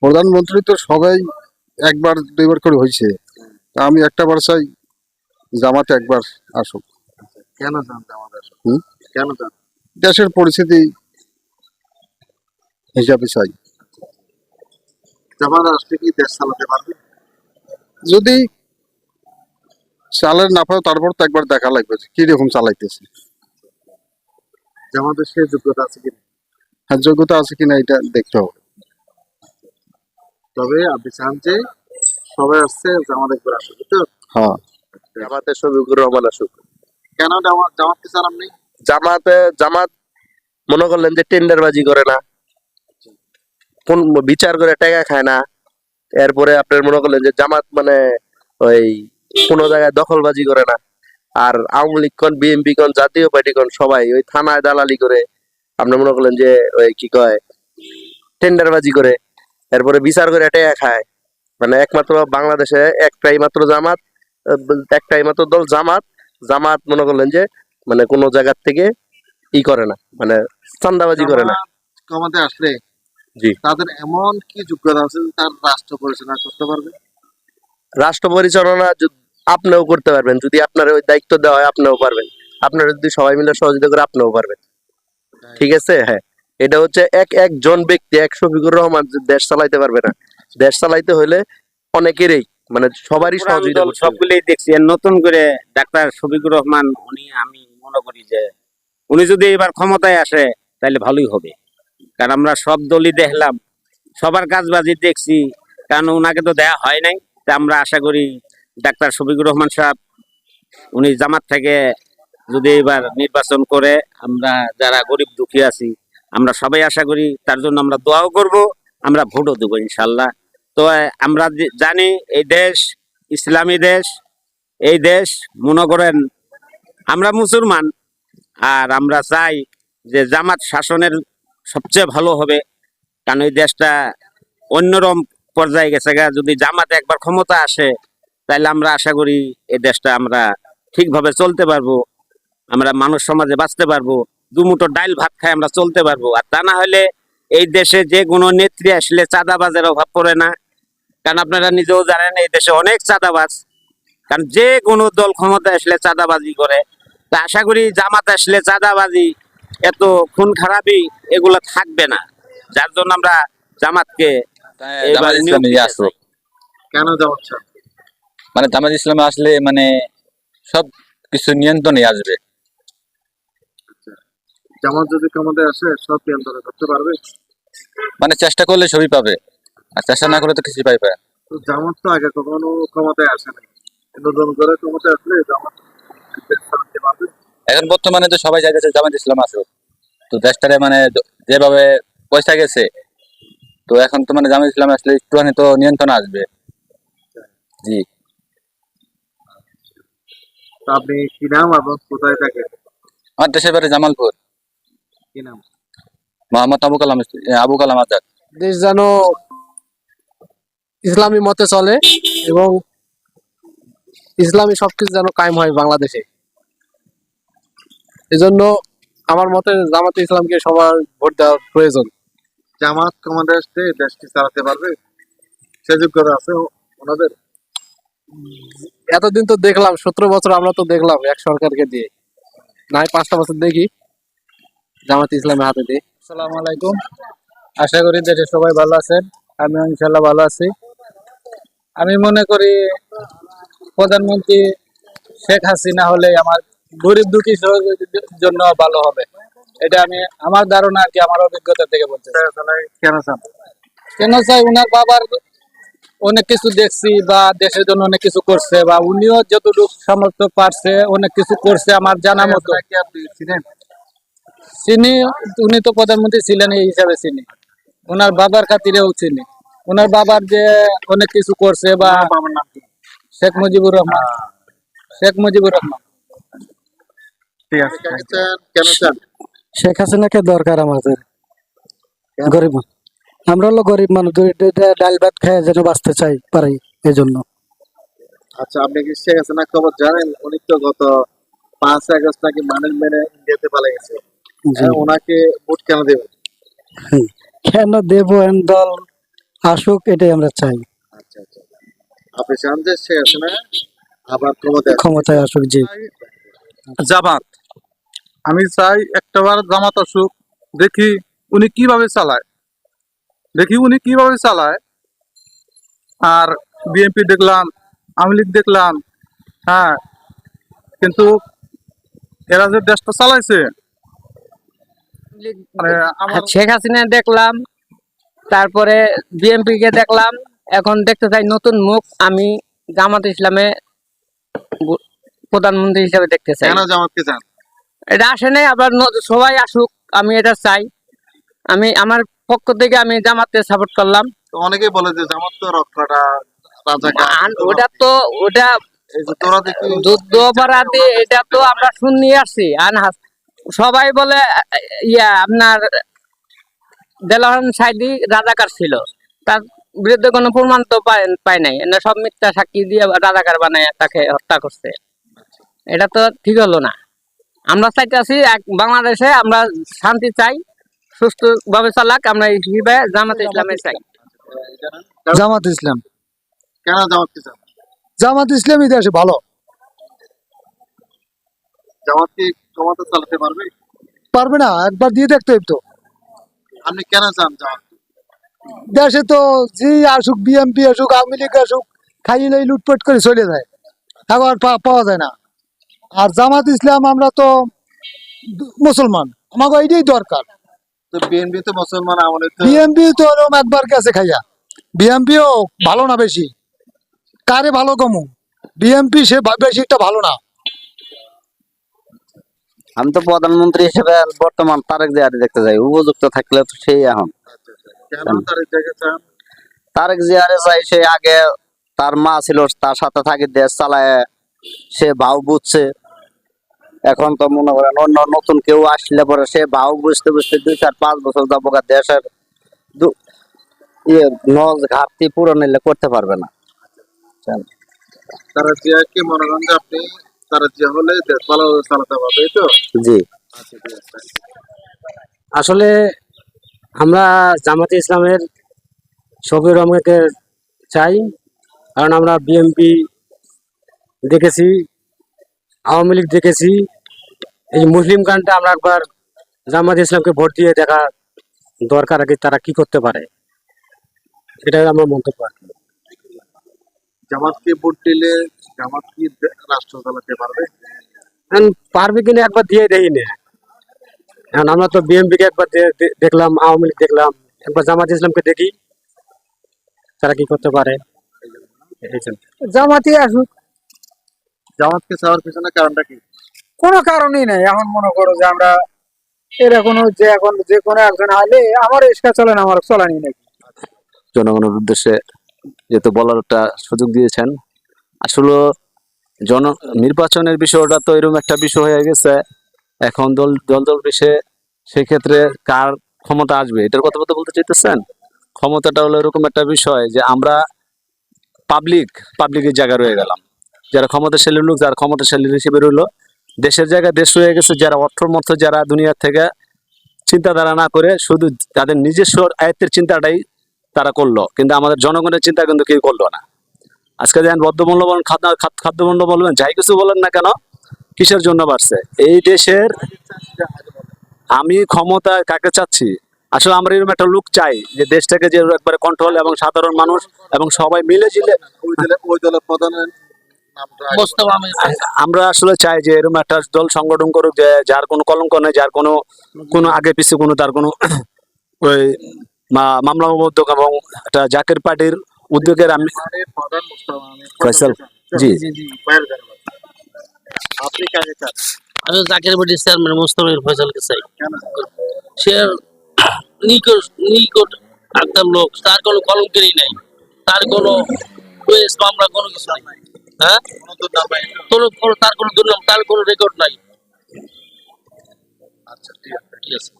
প্রধানমন্ত্রী তো সবাই একবার দুইবার করে হয়েছে। তা আমি একটা বার চাই জামাতে একবার আসুক। কেন চান জামাত আসুক? হুম? কেন চান? দেশের পরিস্থিতি হিসাবে চাই। জামাত আসলে কি দেশ চালাতে পারবে? যদি চালের না পায় তারপর তো একবার দেখা লাগবে যে কিরকম চালাইতেছে। জামাতের সে যোগ্যতা আছে কিনা? হ্যাঁ, যোগ্যতা আছে কিনা এটা দেখতে হবে। তবে আপনি চান যে সবাই আসছে জামাত একবার আসুক, তো হ্যাঁ, জামাতে শফিকুর রহমান আসুক। কেন জামাতকে চান আপনি? জামাত মনে করলেন যে টেন্ডারবাজি করে না, কোন বিচার করে টাকা খায় না। এরপরে আপনার মনে করলেন যে জামাত মানে ওই কোনো জায়গায় দখলবাজি করে না। আর আওয়ামী লীগ কোন, বিএনপি কোন, জাতীয় পার্টি কোন, সবাই ওই থানায় দালালি করে। আপনি মনে করলেন যে ওই কি কয় টেন্ডারবাজি করে, এরপরে বিচার করে টাকা খায়। মানে একমাত্র বাংলাদেশে একটাই মাত্র জামাত, একটাই মাত্র দল জামাত। জামাত মনে করলেন যে মানে কোনো জায়গার থেকে করে না, মানে চান্দাবাজি করে না। জামাত ক্ষমতায় আসলে জি। তাদের এমন কি যোগ্যতা আছে যে তার রাষ্ট্র পরিচালনা করতে পারবে? রাষ্ট্র পরিচালনা আপনিও করতে পারবেন, যদি আপনার ওই দায়িত্ব দেওয়া হয় আপনিও পারবেন। আপনারা যদি সবাই মিলে সহযোগিতা করে আপনিও পারবেন। ঠিক আছে, হ্যাঁ। এটা হচ্ছে একজন ব্যক্তি, এক শফিকুর রহমান যে দেশ চালাইতে পারবে না। দেশ চালাইতে হলে অনেকেরই, মানে সবারই সহযোগিতা করতে হবে। সবগুলোই দেখছি। আর নতুন করে ডাক্তার শফিকুর রহমান, আমি মনে করি যে উনি যদি এবার ক্ষমতায় আসে তাহলে ভালোই হবে। কারণ আমরা সব দলই দেখলাম, সবার কাজবাজি দেখছি, কারণ ওনাকে তো দেয়া হয় নাই। তা আমরা আশা করি ডাক্তার শফিকুর রহমান সাহেব উনি জামাত থেকে যদি এবার নির্বাচন করে, আমরা যারা গরিব দুঃখী আছি আমরা সবাই আশা করি, তার জন্য আমরা দোয়াও করব, আমরা ভোটও দেবো ইনশাল্লাহ। তো আমরা জানি এই দেশ ইসলামী দেশ। এই দেশ মনে করেন আমরা মুসলমান, আর আমরা চাই যে জামাত শাসনের সবচেয়ে ভালো হবে। কারণ এই দেশটা অন্যরকম পর্যায়ে গেছে গা। যদি জামাত একবার ক্ষমতা আসে তাহলে আমরা আশা করি এই দেশটা আমরা ঠিকভাবে চলতে পারবো, আমরা মানুষ সমাজে বাঁচতে পারবো, দুমুঠো ডাইল ভাত খাই আমরা চলতে পারবো। আর তা না হলে এই দেশে যে কোনো নেত্রী আসলে চাঁদাবাজের অভাব পড়ে না। কারণ আপনারা নিজেও জানেন এই দেশে অনেক চাঁদাবাজ। কারণ যে কোনো দল ক্ষমতা আসলে চাঁদাবাজি করে। তা আশা করি জামাত আসলে চাঁদাবাজি, এত খুন খারাপি এগুলো থাকবে না। যার জন্য আমরা জামাতকে এবার নিয়োগ দিতে চাই। কেন জামাত চান? মানে জামাত ইসলামে আসলে মানে সব কিছু নিয়ন্ত্রণে আসবে। জামাত যদি ক্ষমতায় আসে সব নিয়ন্ত্রণ করতে পারবে? মানে চেষ্টা করলে সবই পাবে, আর চেষ্টা না করলে তো কিছুই পাইবে না। তো জামাত তো আগে কখনো ক্ষমতায় আসে নাই, নতুন করে ক্ষমতায় আসলে জামাত দেশ চালাতে পারবে? এখন বর্তমানে তো সবাই চাইতেছে জামাত ইসলাম আসুক। তো দেশটারে মানে যেভাবে পয়সা গেছে, তো এখন তো মানে জামাত ইসলাম আসলে একটুখানি তো নিয়ন্ত্রণ আসবে। জি। তা আপনি কি নাম এবং কোথায় থাকেন? আমার দেশের বাড়ি জামালপুর। কি নাম? মোহাম্মদ আবু কালাম আজাদ। দেশ যেন ইসলামী মতে চলে এবং ইসলামী সবকিছু যেন কায়েম হয় বাংলাদেশে। এজন্য আমার মতে জামাতে ইসলামকে সবার ভোট দেওয়ার প্রয়োজন। জামাত ক্ষমতায় আসলে দেশটি চালাতে পারবে? সে যোগ্যতা আছে ওনাদের? এতদিন তো দেখলাম 17 বছর আমরা তো দেখলাম এক সরকারকে দিয়ে, নাই 5টা বছর দেখি জামাতে ইসলামের হাতে দিয়ে। আসসালামু আলাইকুম। আশা করি দেশে সবাই ভালো আছেন, আমি ইনশাল্লাহ ভালো আছি। আমি মনে করি প্রধানমন্ত্রী শেখ হাসিনা হলে আমার গরিব দুঃখী জন্য ভালো হবে। এটা আমি আমার ধারণা আর কি, আমার অভিজ্ঞতা থেকে বলতে। কেন চান? কেন চাই, উনার বাবার অনেক কিছু দেখছি, বা দেশের জন্য অনেক কিছু করছে, বা উনিও যতটুকু সামর্থ্য পারছে অনেক কিছু করছে আমার জানা মতো। কি আপনি চিনেন? চিনি, উনি তো প্রধানমন্ত্রী ছিলেন এই হিসাবে চিনি, ওনার বাবার খাতিরেও চিনি। ওনার বাবার যে অনেক কিছু করছে, বা বাবার নাম কি? শেখ মুজিবুর রহমান। শেখ মুজিবুর রহমান। ঠিক আছে। কেন চান? শেখ হাসিনাকে দরকার আমাদের, গরিব আমরা হলো গরিব মানুষ, ডাল ভাত খেয়ে যেন বাঁচতে চাই পারি এই জন্য। আচ্ছা, আপনি কি শেখ হাসিনা খবর জানেন? উনি তো গত 5 আগস্ট নাকি মানুষ মেনে ইন্ডিয়াতে পালিয়ে গেছে। ওনাকে ভোট কেন দেবেন? কেন দেব, দল আসুক, এটাই আমরা চাই। আচ্ছা আচ্ছা, আপনি চান যে শেখ হাসিনা আবার ক্ষমতায় আসুক? ক্ষমতায় আসুক, জি। জামাত, আমি চাই একটাবার জামাত আসুক, দেখি উনি কিভাবে চালায়, আর বিএনপি দেখলাম, আওয়ামী লীগ দেখলাম, হ্যাঁ, কিন্তু এরা যে দেশটা চালাইছে, মানে আমার শেখ হাসিনা দেখলাম, তারপরে বিএনপি কে দেখলাম, এখন দেখতে চাই নতুন মুখ। আমি জামাত ইসলামে প্রধানমন্ত্রী হিসেবে দেখতে চাই। কেন জামাতকে চান? এটা আসে নাই, আবার সবাই আসুক, আমি এটা চাই। আমি আমার পক্ষ থেকে আমি জামাতকে সাপোর্ট করলাম। তো অনেকেই বলে যে জামাত তো রক্ষাটা ওটা তো ওটা এই যে তোরা দেখি যুদ্ধ অপরাধী, এটা তো আমরা শুনি আসছি। সবাই বলে আপনার দেলোয়ার সাইদি রাজাকার ছিল, তার বিরুদ্ধে কোনো প্রমাণ তো পায় নাই। সব মিথ্যা সাক্ষী দিয়ে রাজাকার বানায় তাকে হত্যা করছে। এটা তো ঠিক হলো না। আমরা চাইতেছি বাংলাদেশে আমরা শান্তি চাই, সুস্থ ভাবে চালাক। আমরা এই হিসেবে জামাতে ইসলামে চাই। জামাত ইসলাম। কেন জামাতকে চান? জামাত ইসলামই দেশে ভালো। জামাত কি ক্ষমতা চালাতে পারবে? পারবে না, একবার দিয়ে দেখতে হইব তো। আপনি কেন চান জামাত? দেশে তো যে আসুক, বিএনপি আসুক, আওয়ামী লীগ আসুক, খাইলে লুটপাট করে চলে যায়, আবার পাওয়া যায় না। আর জামাত ইসলাম, আমরা তো মুসলমান, আমাকে এইটাই দরকার। তো বিএনপি তো মুসলমান, আমলে তো বিএনপি তো ওরকম একবার গেছে খাইয়া, বিএনপিও ভালো না বেশি। কারে ভালো কমু, বিএনপি সে বেশি একটা ভালো না। আমি তো প্রধানমন্ত্রী হিসেবে বর্তমান তারেক জিয়ারে দেখতে চাই, উপযুক্ত থাকলে তো সেই এখন। কেন তার জায়গায় চান? তারেক জিয়ারে চাই, সে আগে তার মা ছিল, তার সাথে থাকি দেশ চালায়, সে ভাও বুঝছে। এখন তো মনে করেন অন্য নতুন কেউ আসলে পরে সে ভাও বুঝতে বুঝতে 2-4-5 বছর যাবো দেশের নজ ঘাটতি পূরণ হইলে করতে পারবে না। তারা জিয়াকে মনে করেন যে আপনি তারা জিয়া হলে দেশ ভালোভাবে চালাতে পারবে, এই তো? জি, আচ্ছা ঠিক আছে। আসলে আমরা জামাতে ইসলামের শফিউর রহমানকে চাই, কারণ আমরা বিএনপি দেখেছি, আওয়ামী লীগ দেখেছি। এই মুসলিম গানটা আমরা একবার জামাতে ইসলামকে ভোট দিয়ে দেখা দরকার, আগে তারা কি করতে পারে, এটাই আমার মন্তব্য আর কি। জামাতকে ভোট দিলে জামাত কি রাষ্ট্র চালাতে পারবে? এখন পারবে কিনা একবার দিয়ে দেখি না। এখন আমরা তো বিএনপি কে একবার দেখলাম, আওয়ামী লীগ দেখলাম, একবার জামাতে ইসলামকে দেখি তারা কি করতে পারে। জামাতি আসুক, জামাতকে চাওয়ার পিছনে কারণটা কি? কোনো কারণই নাই। এখন মনে করো যে আমরা এরা কোনো যে এখন যে কোনো একজন হলে আমার রিক্সা চলে না, আমার চলানি নাকি। জনগণের উদ্দেশ্যে যেহেতু বলার একটা সুযোগ দিয়েছেন, আসলে নির্বাচনের বিষয়টা তো এরকম একটা বিষয় হয়ে গেছে এখন, দল বিষয়ে। সেক্ষেত্রে কার ক্ষমতা আসবে এটার কথা বলতে চাইতেছেন? ক্ষমতাটা হলো এরকম একটা বিষয় যে আমরা পাবলিকের জায়গা রয়ে গেলাম, যারা ক্ষমতাশালী লোক, যারা ক্ষমতাশালী হিসেবে রইলো, দেশের জায়গায় দেশ রয়ে গেছে, যারা অর্থমর্থ, যারা দুনিয়ার থেকে চিন্তাধারা না করে শুধু তাদের নিজস্ব আয়ত্তের চিন্তাটাই তারা করলো, কিন্তু আমাদের জনগণের চিন্তা কিন্তু কেউ করলো না। আজকে যেন বদ্ধমূল্য বলেন, খাদ্যমূল্য বলবেন, যাই কিছু বলেন না কেন, কিসের জন্য বাড়ছে এই দেশের? আমি ক্ষমতা কাকে চাচ্ছি? আসলে আমরা এরকম একটা লোক চাই যে দেশটাকে যে একবারে কন্ট্রোল, এবং সাধারণ মানুষ এবং সবাই মিলে জিলে ওই দলের প্রধানের নামটা আমরা আসলে চাই যে এরকম একটা দল সংগঠন করুক, যে যার কোনো কলঙ্ক নেই, যার কোনো আগে পিছিয়ে কোনো তার কোনো ওই মামলা উদ্যোগ, এবং একটা জাকের পার্টির উদ্যোগের আমি প্রধান মুস্তাফা আমির ফয়সাল। জি আপনি কাকে চান? আমি জাকির বাড়ির চেয়ারম্যান মোস্তাফির ফয়সালকে চাই। কেন? সে নিকট একদম লোক, তার কোনো কলঙ্কেরই নাই, তার কোনো মামলা কোনো কিছু নাই। হ্যাঁ, তার কোনো দুর্নাম, তার কোনো রেকর্ড নাই। আচ্ছা ঠিক আছে। ঠিক আছে।